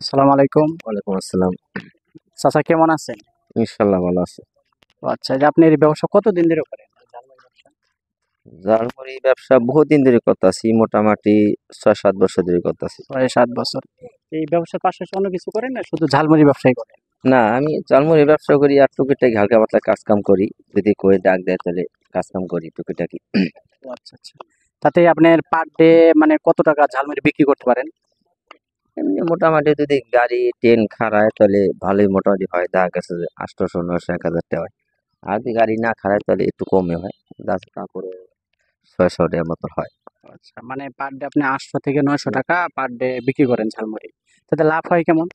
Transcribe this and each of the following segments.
আসসালামু আলাইকুম। ওয়ালাইকুম আসসালাম। চাচা কেমন আছেন? ইনশাআল্লাহ ভালো আছি। ও আচ্ছা, এই যে আপনি এই ব্যবসা কতদিন ধরে করেন? ঝালমুড়ি ব্যবসা? ঝালমুড়ি ব্যবসা বহুদিন ধরে করতাছি। মোটামুটি ৬-৭ বছর ধরে করতাছি। ৬-৭ বছর। এই ব্যবসার পাশাপাশি অন্য কিছু করেন না শুধু ঝালমুড়ি ব্যবসাই করেন? না, আমি ঝালমুড়ির ব্যবসা করি আর টুকিটাকি হালকা পাতলা কাজ-কাম করি। যদি কই ডাক দেয় তাহলে কাজ-কাম করি টুকিটাকি। ও আচ্ছা, আচ্ছা। তাতে আপনার পার ডে মানে কত টাকা ঝালমুড়ি বিক্রি করতে পারেন? এমনি মোটামুটি যদি গাড়ি ট্রেন খাড়ায় তাহলে ভালোই মোটামুটি হয়। দেখা গেছে যে ৮০০, ৯০০, ১,০০০ টাকা হয়। আর যদি গাড়ি না খাড়ায় তাহলে একটু কমে হয়। তারপরে ৬০০ টাকার মতো হয়। ও আচ্ছা, মানে পার ডে আপনি ৮০০ থেকে ৯০০ টাকা পার ডে বিক্রি করেন ঝালমুড়ি। তাতে লাভ হয় কেমন?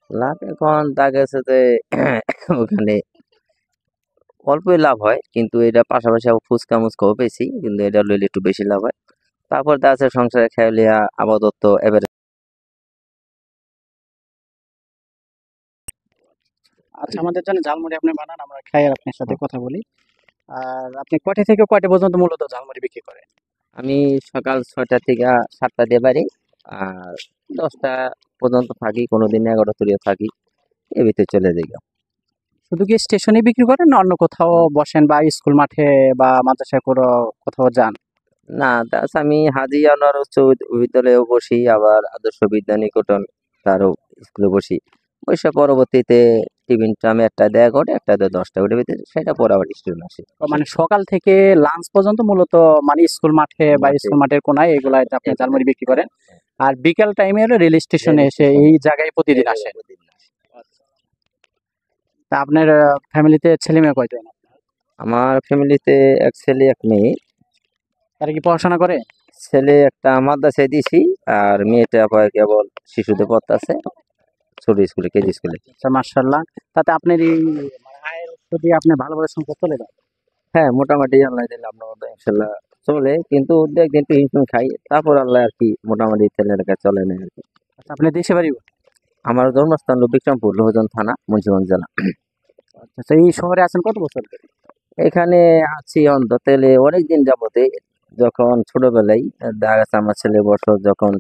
লাভ এখন দেখা গেছে যে ওখানে অল্পই লাভ হয়, কিন্তু এটা পাশাপাশি আবার ফুচকা-মুচকাও বেশি, কিন্তু এটা লইলে একটু বেশি লাভ হয়। তারপর দেখা যাচ্ছে সংসারে খাইয়া লইয়া আপাতত এবারে আচ্ছা, আমাদের জন্য ঝালমুড়ি আপনি বানান, আমরা খাই আর আপনার সাথে কথা বলি। আর আপনি কয়টা থেকে কয়টা পর্যন্ত মূলত ঝালমুড়ি বিক্রি করেন? আমি সকাল ৬টা থেকে ৭টা দিয়ে বাড়ি, আর ১০টা পর্যন্ত থাকি, কোনোদিন ১১টা তলিয়ে থাকি, এর ভিতরে চলে যাই গা। শুধু কি স্টেশনেই বিক্রি করেন না অন্য কোথাও বসেন বা স্কুল মাঠে বা মাদ্রাসায় কোনো কোথাও যান? না, তাছ আমি হাজী আনোয়ার উচ্চ বিদ্যালয়েও বসি, আবার আদর্শ বিদ্যা নিকেতন তারও স্কুলে বসি। বইসা পরবর্তীতে টিফিন টাইমে ১টা দেয়া করে, ১টা দিয়ে ১০টা, ওটার ভিতরে সেটা পরে আবার স্টুডেন্ট আসে। মানে সকাল থেকে লাঞ্চ পর্যন্ত মূলত মানে স্কুল মাঠে বা মাঠে স্কুল মাঠের কোনায় এগুলাতে আপনি এগুলো ঝালমুড়ি বিক্রি করেন। আর বিকাল টাইমে হলো রেল স্টেশনে রেল এসে স্টেশন এই জায়গায় এই প্রতিদিন জায়গায় আসেন। প্রতিদিন আসে। তা আপনার ফ্যামিলিতে ছেলে মেয়ে কয়জন? আমার ফ্যামিলিতে এক ছেলে এক মেয়ে। তারা কি পড়াশোনা করে? ছেলে একটা মাদ্রাসায় দিছি, আর মেয়েটা আবার কেবল শিশুতে পড়তাছে, ছোট স্কুলে, কেজি স্কুলে। আচ্ছা, মাশাআল্লাহ। তাতে আপনার এই মানে আয়ের উৎস দিয়ে আপনি ভালোভাবে সংসার চলে যায়। হ্যাঁ, মোটামুটি আল্লাহ দিলে আপনার মতো ইনশাল্লাহ চলে, কিন্তু দু একদিন একটু হিমশিম খাই, তারপর আল্লাহ আর কি মোটামুটি ছেলেটাকে চলে নেয় আর কি। আচ্ছা, আপনার দেশে বাড়ি কোথায়? আমার জন্মস্থান হলো বিক্রমপুর, লোহজন থানা, মুন্সিগঞ্জ জেলা। আচ্ছা, আচ্ছা, এই শহরে আছেন কত বছর ধরে? এখানে আছি অন্তত অনেকদিন যাবতে। যখন ছোটবেলায় দেখা গেছে আমার ছেলে বছর যখন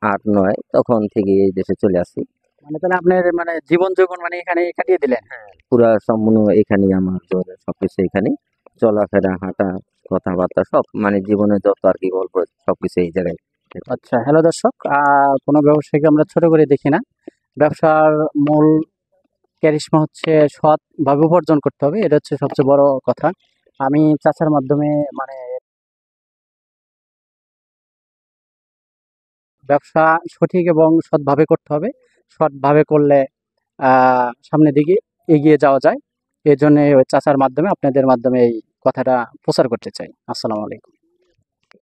৮-৯, তখন থেকে এই দেশে চলে আসি। মানে তাহলে আপনার মানে জীবন যৌবন মানে এখানে কাটিয়ে দিলেন? পুরা সম্পূর্ণ এখানেই আমার জ্বরে সবকিছু এখানেই। চলাফেরা, হাঁটা, কথাবার্তা সব মানে জীবনে যত আর কি গল্প সবকিছু এই জায়গায়। আচ্ছা, হ্যালো দর্শক। কোনো ব্যবসায়ীকে আমরা ছোট করে দেখি না। ব্যবসার মূল ক্যারিশমা হচ্ছে সৎভাবে উপার্জন করতে হবে। এটা হচ্ছে সবচেয়ে বড় কথা। আমি চাচার মাধ্যমে মানে ব্যবসা সঠিক এবং সৎভাবে করতে হবে। সৎভাবে করলে সামনের দিকে এগিয়ে যাওয়া যায়। এজন্যে ওই চাচার মাধ্যমে আপনাদের মাধ্যমে এই কথাটা প্রচার করতে চাই। আসসালামু আলাইকুম।